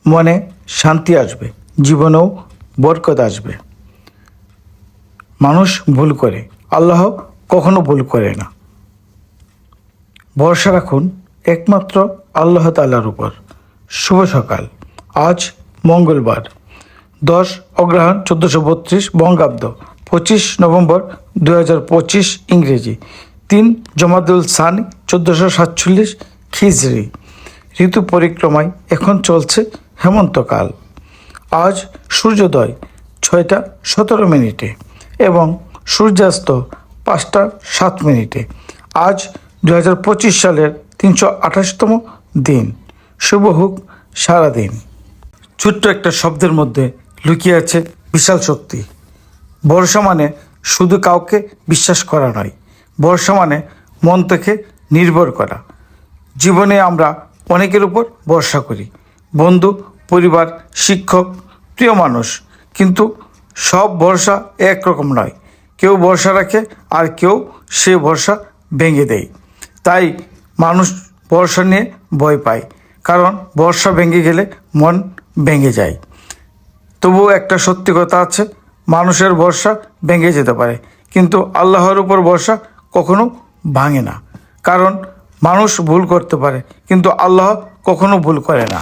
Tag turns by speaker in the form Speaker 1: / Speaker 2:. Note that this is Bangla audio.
Speaker 1: মনে শান্তি আসবে, জীবনেও বরকত আসবে। মানুষ ভুল করে, আল্লাহ কখনো ভুল করে না। ভরসা রাখুন একমাত্র আল্লাহ তাআলার উপর। শুভ সকাল। আজ মঙ্গলবার 10 অগ্রহায়ণ 1432 বঙ্গাব্দ, 25 নভেম্বর 2025 ইংরেজি, 3 জমাদুল সানি 1447 খিজরি। ঋতু পরিক্রমায় এখন চলছে হেমন্তকাল। আজ সূর্যোদয় 6টা 17 মিনিটে এবং সূর্যাস্ত 5টা 7 মিনিটে। আজ 2025 সালের 328তম দিন। শুভ হোক সারাদিন। ছোট্ট একটা শব্দের মধ্যে লুকিয়ে আছে বিশাল শক্তি। ভরসা মানে শুধু কাউকে বিশ্বাস করা নয়, ভরসা মানে মন থেকে নির্ভর করা। জীবনে আমরা অনেকের উপর ভরসা করি, বন্ধু, পরিবার, শিক্ষক, প্রিয় মানুষ, কিন্তু সব ভরসা একরকম নয়। কেউ ভরসা রাখে আর কেউ সে ভরসা ভেঙে দেয়। তাই মানুষ ভরসা নিয়ে ভয় পায়, কারণ ভরসা ভেঙে গেলে মন ভেঙে যায়। তবুও একটা সত্যি কথা আছে, মানুষের ভরসা ভেঙে যেতে পারে, কিন্তু আল্লাহর উপর ভরসা কখনো ভাঙে না। কারণ মানুষ ভুল করতে পারে, কিন্তু আল্লাহ কখনো ভুল করে না।